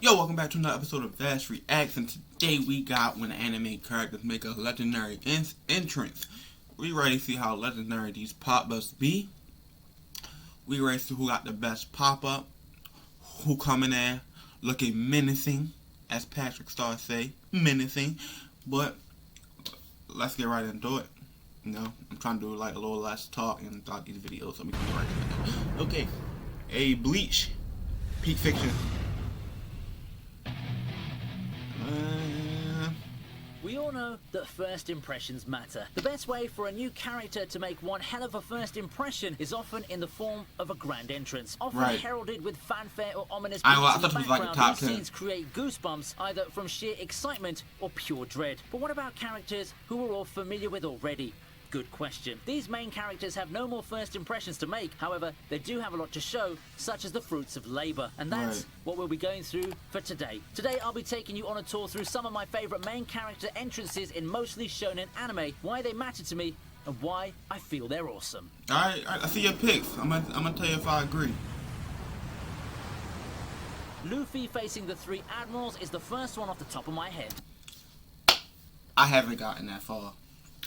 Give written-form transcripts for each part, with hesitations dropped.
Yo, welcome back to another episode of Vass Reacts, and today we got when anime characters make a legendary entrance. We ready to see how legendary these pop-ups be. We ready to see who got the best pop-up, who coming there looking menacing, as Patrick Star say, menacing. But let's get right into it. You know, I'm trying to do like a little less talk and throughout these videos, so we can get right into it. Okay, a Bleach, Peak Fiction. We all know that first impressions matter. The best way for a new character to make one hell of a first impression is often in the form of a grand entrance. Often heralded with fanfare or ominous music in the background, these scenes create goosebumps either from sheer excitement or pure dread. But what about characters who we're all familiar with already? Good question. These main characters have no more first impressions to make, however, they do have a lot to show, such as the fruits of labor, and that's what we'll be going through for today. Today I'll be taking you on a tour through some of my favorite main character entrances in mostly shonen anime, why they matter to me, and why I feel they're awesome. Alright, I see your picks. I'm gonna tell you if I agree. Luffy facing the three admirals is the first one off the top of my head. I haven't gotten that far.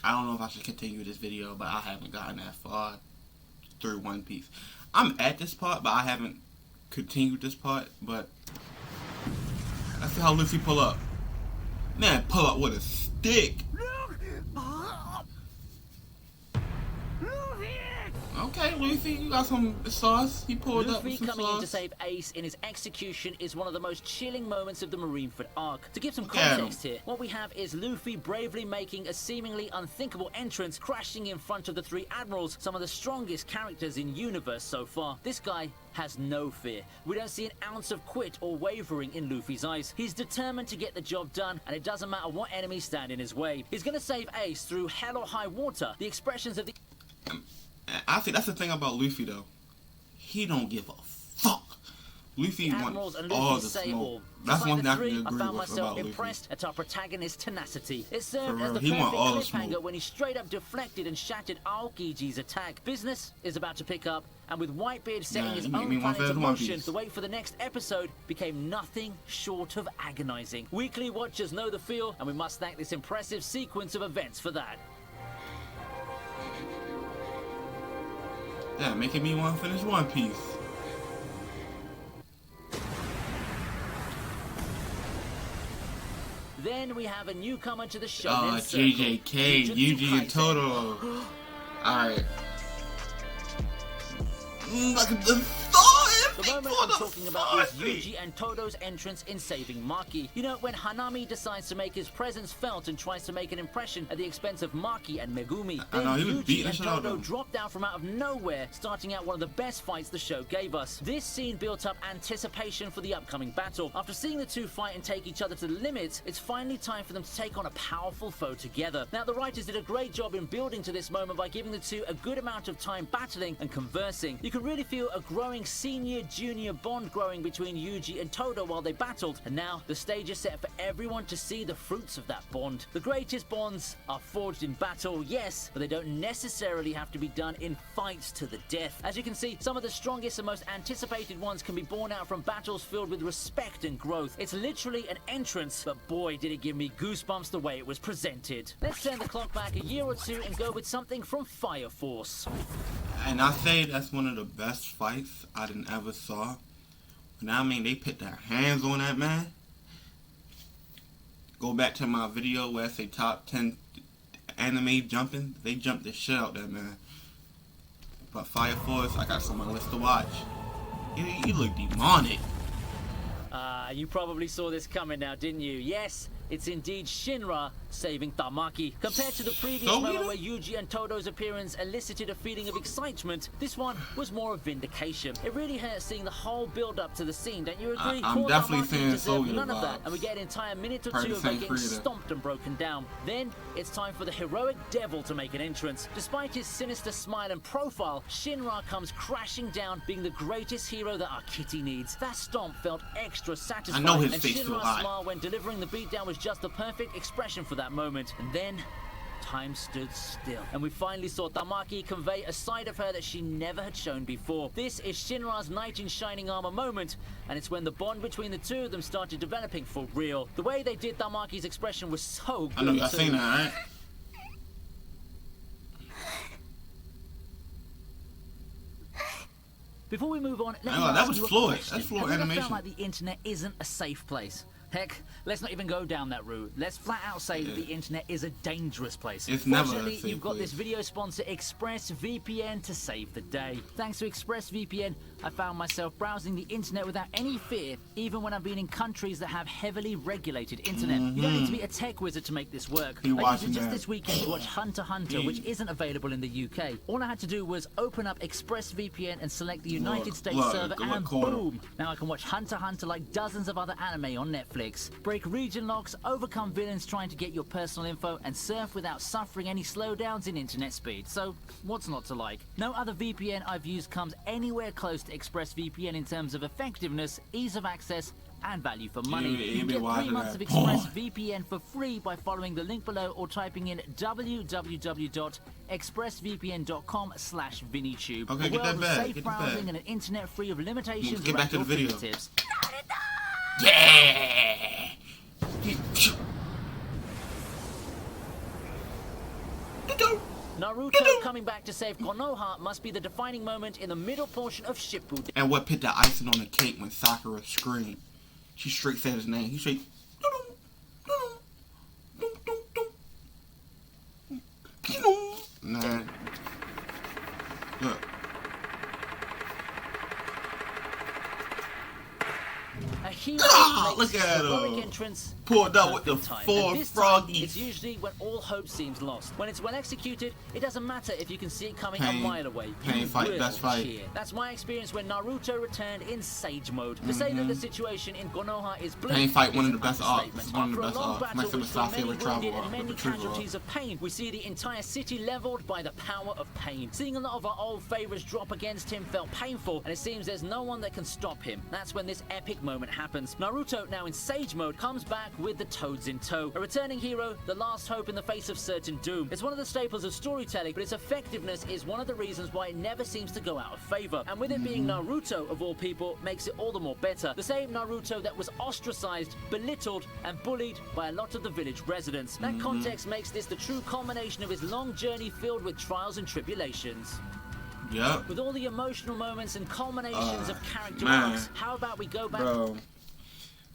I don't know if I should continue this video, but I haven't gotten that far through One Piece. I'm at this part, but I haven't continued this part, but let's see how Luffy pull up. Man, pull up with a stick. Okay, Luffy, you got some sauce. He pulled up with some sauce. Luffy coming in to save Ace in his execution is one of the most chilling moments of the Marineford arc. To give some context here, what we have is Luffy bravely making a seemingly unthinkable entrance, crashing in front of the three admirals, some of the strongest characters in universe so far. This guy has no fear. We don't see an ounce of quit or wavering in Luffy's eyes. He's determined to get the job done, and it doesn't matter what enemies stand in his way. He's gonna save Ace through hell or high water. The expressions of the... I think that's the thing about Luffy, though. He don't give a fuck. Luffy wants all the smoke. That's one thing I can agree with about Luffy. Impressed at our protagonist's tenacity. It served as the perfect cliffhanger when he straight up deflected and shattered Aokiji's attack. Business is about to pick up, and with Whitebeard setting his own plan into motion, the wait for the next episode became nothing short of agonizing. Weekly watchers know the feel, and we must thank this impressive sequence of events for that. Yeah, making me want to finish One Piece. Then we have a newcomer to the show. JJK, Yuji and Toto. Alright. Look at the The moment I'm talking about is Yuji and Todo's entrance in saving Maki. You know, when Hanami decides to make his presence felt and tries to make an impression at the expense of Maki and Megumi, then Yuji and Todo drop down from out of nowhere, starting out one of the best fights the show gave us. This scene built up anticipation for the upcoming battle. After seeing the two fight and take each other to the limit, it's finally time for them to take on a powerful foe together. Now, the writers did a great job in building to this moment by giving the two a good amount of time battling and conversing. You can really feel a growing senior-junior bond growing between Yuji and Todo while they battled, and now the stage is set for everyone to see the fruits of that bond. The greatest bonds are forged in battle, yes, but they don't necessarily have to be done in fights to the death. As you can see, some of the strongest and most anticipated ones can be born out from battles filled with respect and growth. It's literally an entrance, but boy did it give me goosebumps the way it was presented. Let's turn the clock back a year or two and go with something from Fire Force. And I say that's one of the best fights I didn't ever saw. And I mean, they put their hands on that man. Go back to my video where I say top 10 anime jumping. They jumped the shit out that man. But Fire Force, I got some on my list to watch. He look demonic. You probably saw this coming now, didn't you? Yes, it's indeed Shinra saving Tamaki. Compared to the previous moment where Yuji and Todo's appearance elicited a feeling of excitement, this one was more of vindication. It really hurts seeing the whole build-up to the scene, don't you agree? I'm definitely saying none of that, and we get an entire minute or two of her getting stomped and broken down. Then, it's time for the heroic devil to make an entrance. Despite his sinister smile and profile, Shinra comes crashing down, being the greatest hero that our kitty needs. That stomp felt extra satisfying, I know his and face Shinra's smile when delivering the beatdown was just the perfect expression for that moment. And then time stood still. And we finally saw Tamaki convey a side of her that she never had shown before. This is Shinra's knight in shining armor moment, and it's when the bond between the two of them started developing for real. The way they did Tamaki's expression was so good. I know y'all seen that, right? Before we move on, let me that ask was you a Floyd. question. That's Floyd Have you ever animation. felt like the internet isn't a safe place? Heck, let's not even go down that route. Let's flat out say that the internet is a dangerous place. It's never a Fortunately, safe you've got place. this video sponsor ExpressVPN to save the day. Thanks to ExpressVPN, I found myself browsing the internet without any fear, even when I've been in countries that have heavily regulated internet. You don't need to be a tech wizard to make this work. I used it just this weekend to watch Hunter x Hunter, which isn't available in the UK. All I had to do was open up ExpressVPN and select the United States server, and boom! Now I can watch Hunter x Hunter like dozens of other anime on Netflix. Break region locks, overcome villains trying to get your personal info, and surf without suffering any slowdowns in internet speed. So, what's not to like? No other VPN I've used comes anywhere close to ExpressVPN in terms of effectiveness, ease of access, and value for money. You can get 3 months of ExpressVPN for free by following the link below or typing in www.expressvpn.com/VinnyTube. Okay, a world of safe browsing and an internet free of limitations. Get back to the video. Fingertips. Yeah! Naruto coming back to save Konoha must be the defining moment in the middle portion of Shippuden. And what put the icing on the cake when Sakura screamed? She straight said his name. He straight. Nah. Look. A hero Look makes at his heroic him. entrance Pulled up with the time. 4 And this time, froggies. it's usually when all hope seems lost. When it's well executed, it doesn't matter if you can see it coming Pain. a mile away. Pain You fight, will best fight. cheer. That's my experience when Naruto returned in Sage mode. To say that the situation in Konoha is bleak Pain fight, one is of the an best arcs. understatement. One of the After best a long arcs. battle Next to which the saw Sasuke many Retrieval wounded arc, and the many Retrieval arc. casualties of pain, we see the entire city leveled by the power of pain. Seeing a lot of our old favorites drop against him felt painful, and it seems there's no one that can stop him. That's when this epic moment happens. Naruto, now in Sage mode, comes back with the Toads in tow. A returning hero, the last hope in the face of certain doom. It's one of the staples of storytelling, but its effectiveness is one of the reasons why it never seems to go out of favor. And with it being Naruto, of all people, makes it all the more better. The same Naruto that was ostracized, belittled, and bullied by a lot of the village residents. That context makes this the true culmination of his long journey filled with trials and tribulations. Yep. With all the emotional moments and culminations of character man. arcs, how about we go back... Bro,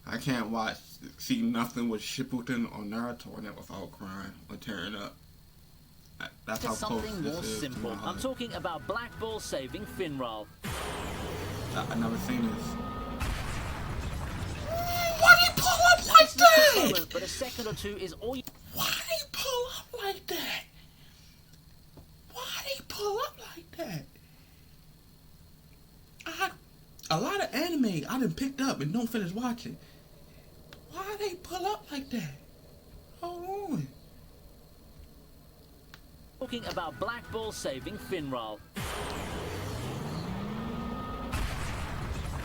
I can't see nothing with Shippuden or Naruto in it without crying or tearing up. That's to how close something this more is simple. to my heart. I'm talking about Black Ball saving Finral. I've never seen this. Why did he pull up like that? Moment, but a second or two is all you... Why did he pull up like that? Why did he pull up like that? A lot of anime I done picked up and don't finish watching. Why they pull up like that? Hold on. Talking about Black Ball saving Finral.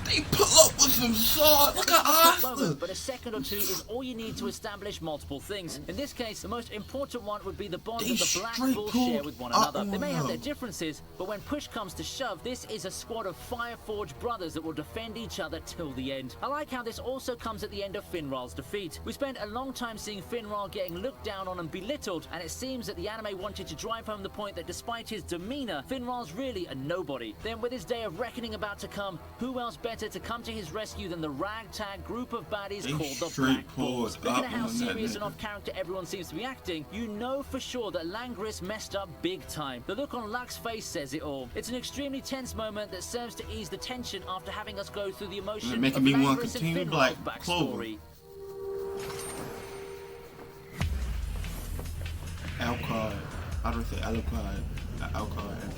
They pull up with some sauce. Look at Arthur. But a second or two is all you need to establish multiple things. In this case, the most important one would be the bond that the Black Bulls share with one another. They may have their differences, but when push comes to shove, this is a squad of Fireforge brothers that will defend each other till the end. I like how this also comes at the end of Finral's defeat. We spent a long time seeing Finral getting looked down on and belittled, and it seems that the anime wanted to drive home the point that despite his demeanor, Finral's really a nobody. Then with his day of reckoning about to come, who else better to come to his rescue than the ragtag group of baddies called the Black Bulls. Looking at how serious and off character everyone seems to be acting, you know for sure that Langris messed up big time. The look on Luck's face says it all. It's an extremely tense moment that serves to ease the tension after having us go through the emotion Making of me want Langris to and continue Finral's Black Clover. backstory. Alcard. I don't say Alucard. Alcard.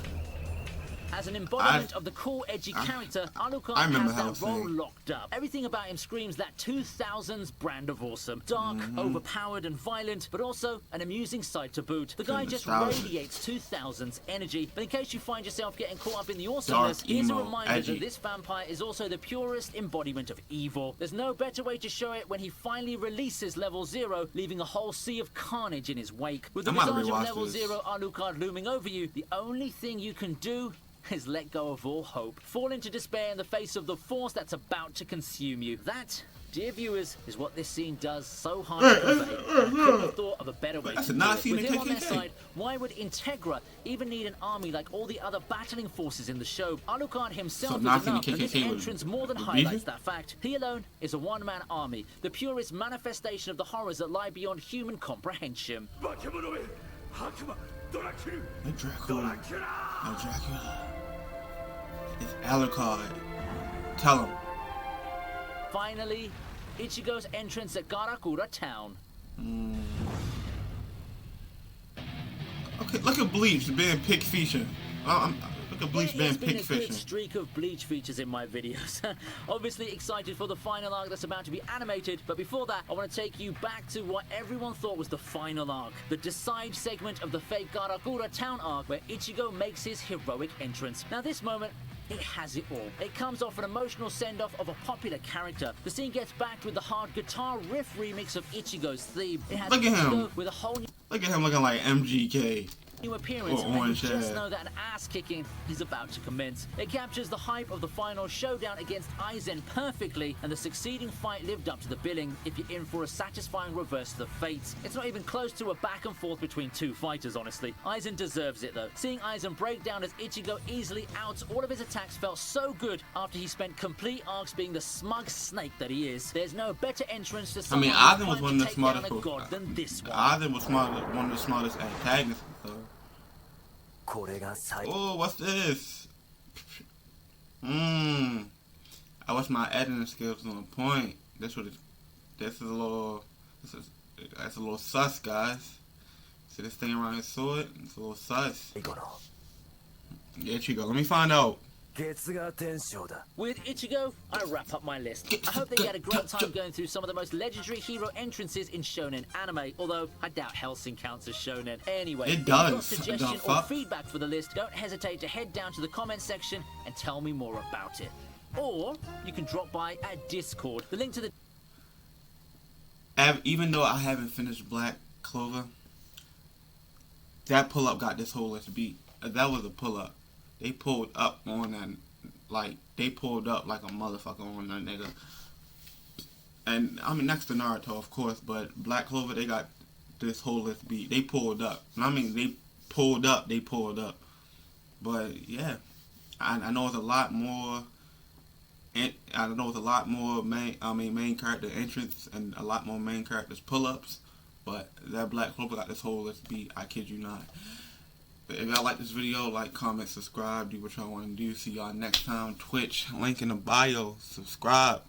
As an embodiment of the cool, edgy character, Alucard has that role locked up. Everything about him screams that 2000s brand of awesome. Dark, overpowered, and violent, but also an amusing side to boot. The guy just radiates 2000s energy. But in case you find yourself getting caught up in the awesomeness, here's a reminder that this vampire is also the purest embodiment of evil. There's no better way to show it when he finally releases level 0, leaving a whole sea of carnage in his wake. With the visage of level 0 Alucard looming over you, the only thing you can do is let go of all hope. Fall into despair in the face of the force that's about to consume you. That, dear viewers, is what this scene does so hard to convey. I couldn't have thought of a better way to do it. With him on their side, why would Integra even need an army like all the other battling forces in the show? Alucard himself is enough, and this entrance more than highlights that fact. He alone is a one-man army, the purest manifestation of the horrors that lie beyond human comprehension. Dracula. It's Alucard. Tell him. Finally, Ichigo's entrance at Karakura Town. Okay, look at Bleach being pick feature. Look at Bleach being pick feature. There's been a good streak of Bleach features in my videos. Obviously excited for the final arc that's about to be animated, but before that, I want to take you back to what everyone thought was the final arc. The Decide segment of the fake Karakura Town arc, where Ichigo makes his heroic entrance. Now this moment, it has it all. It comes off an emotional send-off of a popular character. The scene gets backed with the hard guitar riff remix of Ichigo's theme. It has Ichigo with a whole new... Look at him looking like MGK. New appearance, and you just know that an ass-kicking is about to commence. It captures the hype of the final showdown against Aizen perfectly, and the succeeding fight lived up to the billing if you're in for a satisfying reverse of the fates. It's not even close to a back and forth between two fighters, honestly. Aizen deserves it, though. Seeing Aizen break down as Ichigo easily outs all of his attacks felt so good after he spent complete arcs being the smug snake that he is. There's no better entrance to someone Aizen was one of the smartest god than this one. Aizen was one of the smartest antagonists. Oh, what's this? I wish my editing skills on point. That's a little sus, guys. See this thing around his sword? It's a little sus. Yeah, Ichigo. Let me find out. With Ichigo, I wrap up my list. I hope that you had a great time going through some of the most legendary hero entrances in shonen anime, although I doubt Hellsing counts as shonen. Anyway, it does. If you've got suggestion or feedback for the list, don't hesitate to head down to the comments section and tell me more about it. Or you can drop by at Discord. The link to the... Even though I haven't finished Black Clover, that pull-up got this whole list beat. That was a pull-up. They pulled up on that, like a motherfucker on that nigga. And I mean, next to Naruto, of course, but Black Clover, they got this whole list beat. They pulled up. I mean, they pulled up. But yeah, I know it's a lot more. I know it's a lot more main character entrance and a lot more main characters pull-ups. But that Black Clover got this whole list beat. I kid you not. But if y'all like this video, like, comment, subscribe, do what y'all want to do. See y'all next time. Twitch, link in the bio. Subscribe.